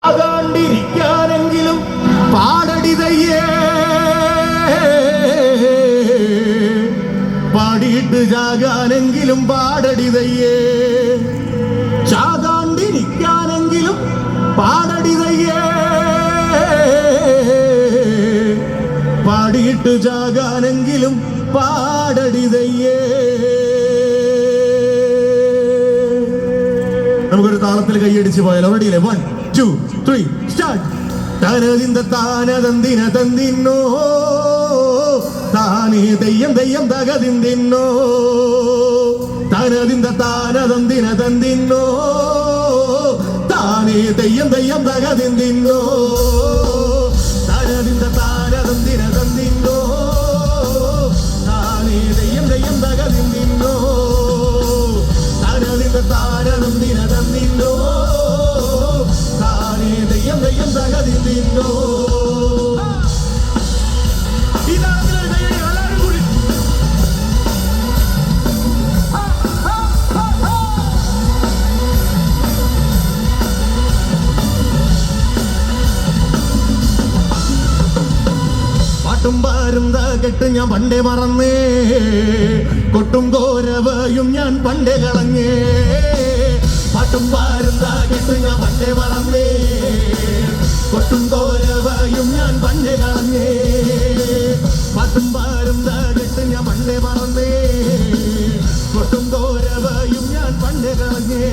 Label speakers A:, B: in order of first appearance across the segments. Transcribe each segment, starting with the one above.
A: അകാണ്ടിരിക്കാനെങ്കിലും പാടടിതയ്യേ, പാടിയിട്ട് ചാകാനെങ്കിലും പാടടിതയ്യേ, ചാകാണ്ടിരിക്കാനെങ്കിലും പാടടിതയ്യേ, പാടിയിട്ട് ചാകാനെങ്കിലും പാടടിതയ്യേ. നമുക്കൊരു താളത്തിൽ കൈയടിച്ച് പോയാലോ? റെഡിയല്ലേ? 1 2 3 സ്റ്റാർട്ട്. തനതിന്ത താനതന്തിന തന്തിന്നോ, താനേ തെയ്യം തെയ്യം തകതിന്തിന്നോ, തനതിന്ത താനതന്തിന തന്തിന്നോ, താനേ തെയ്യം തെയ്യം തകതിന്തിന്നോ, തനതിന്ത താനതന്തിന തന്തിന്നോ, താനേ തെയ്യം തെയ്യം തകതിന്തിന്നോ, തനതിന്ത താനതന്തിന തന്തിന്നോ, താനേ തെയ്യം തെയ്യം തകതിന്തിന്നോ. പാട്ടും പാരും കെട്ട് ഞാൻ പണ്ടേ മറന്നേ, കൊട്ടും കോരവയും ഞാൻ പണ്ടേ കളഞ്ഞേ, പാട്ടും പാരും കെട്ട് ഞാൻ പണ്ടേ മറന്നേ, കൊട്ടും കോരവയും ഞാൻ പണ്ടേ കളഞ്ഞേ, പാട്ടും പാരും കെട്ട് ഞാൻ പണ്ടേ മറന്നേ, കൊട്ടും കോരവയും ഞാൻ പണ്ടേ കളഞ്ഞേ,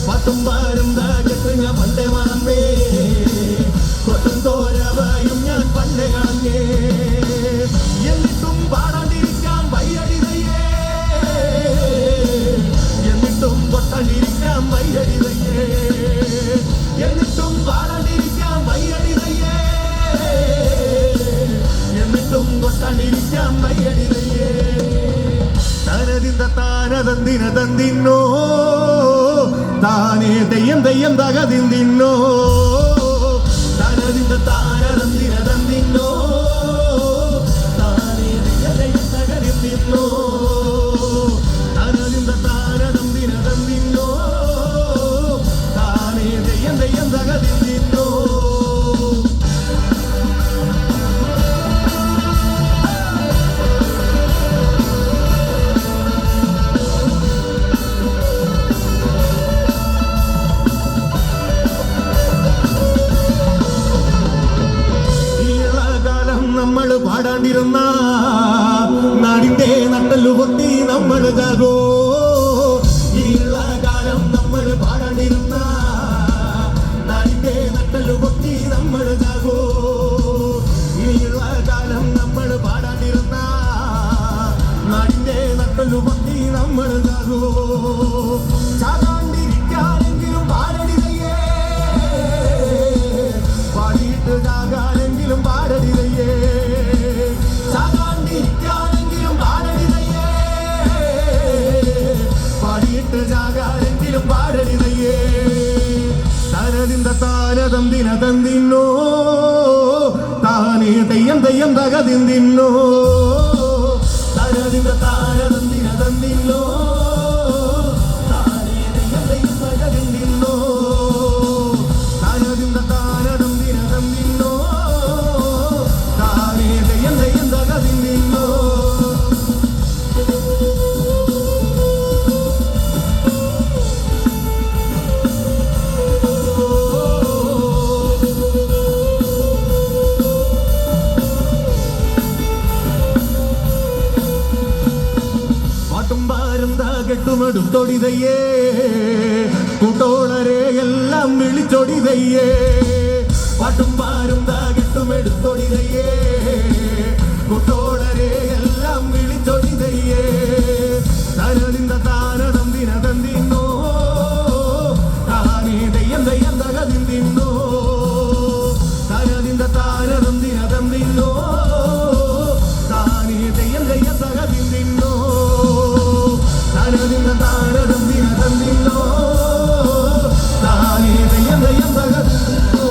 A: പാട്ടും പാരും കെട്ട് ഞാൻ പണ്ടേ മറന്നേ, കൊട്ടും കോരവയും ഞാൻ പണ്ടേ കളഞ്ഞേ. എന്നിട്ടും പാടാണ്ടിരിക്കാൻ വയ്യടിതയ്യേ, എന്നിട്ടും കൊട്ടാണ്ടിരിക്കാൻ വയ്യടിതയ്യേ, എന്നിട്ടും പാടാണ്ടിരിക്കാൻ വയ്യടിതയ്യേ, എന്നിട്ടും കൊട്ടാണ്ടിരിക്കാൻ വയ്യടിതയ്യേ. തനതിന്ത താനതന്തിന തന്തിന്നോ, താനേ തെയ്യം തെയ്യം തകതിന്തിന്നോ, തനതിന്ത താനതന്തിന തന്തിന്നോ, താനേ തെയ്യം തെയ്യം തകതിന്തിന്നോ, തനതിന്ത താനതന്തിന തന്തിന്നോ, താനേ തെയ്യം തെയ്യം തകതിന്തിന്നോ. നമ്മൾ പാടാണ്ടിരുന്ന നാടിന്റെ നട്ടല്ലു പൊട്ടി നമ്മൾ ചാകോ, ഈയുള്ള കാലം നമ്മൾ പാടാണ്ടിരുന്ന നാടിന്റെ നട്ടല്ലു പൊട്ടി നമ്മൾ ചാകോ, ഈയുള്ള കാലം നമ്മൾ പാടാണ്ടിരുന്ന നാടിന്റെ നട്ടല്ലു പൊട്ടി നമ്മൾ ചാകോ, ചാകാണ്ടിരിക്കാനെങ്കിലും പാടടിതയ്യേ, പാടിയിട്ട് ചാകാനെങ്കിലും പാടടിതയ്യേ, ചാകാണ്ടിരിക്കാനെങ്കിലും പാടടിതയ്യേ, പാടിയിട്ട് ചാകാനെങ്കിലും പാടടിതയ്യേ. തനതിന്ത താനതന്തിന തന്തിന്നോ, താനേ തെയ്യം തെയ്യം തകതിന്തിന്നോ, തനതിന്ത താനതന്തിന തന്തിന്നോ, താനേ തെയ്യം തെയ്യം തകതിന്തിന്നോ, തനതിന്ത താനതന്തിന തന്തിന്നോ, താനേ തെയ്യം തെയ്യം തകതിന്തിന്നോ. പാട്ടും പാരും കെട്ടുമെടുത്തൊടിതയ്യേ, കൂട്ടോളരെ എല്ലാം വിളിച്ചൊടിതയ്യേ, പാട്ടും പാരും കെട്ടുമെടുത്തൊടിതയ്യേ, കൂട്ടോളരെ എല്ലാം വിളിച്ചൊടിതയ്യേ, തനതിന്ത താനതന്തിന തന്തിന്നോ, താനേ തെയ്യം തെയ്യം തകതിന്തിന്നോ, തനതിന്ത താനതന്തിന തന്തിന്നോ, താനേ തെയ്യം തെയ്യം തകതിന്തിന്നോ, തനതിന്ത താനതന്തിന തന്തിന്നോ, താനേ തെയ്യം തെയ്യം തകതിന്തിന്നോ.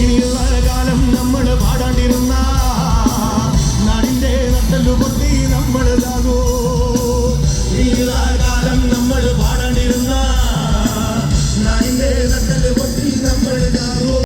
A: ഇനിയുള്ള കാലം നമ്മൾ പാടാണ്ടിരുന്ന നാടിന്റെ നട്ടല്ലു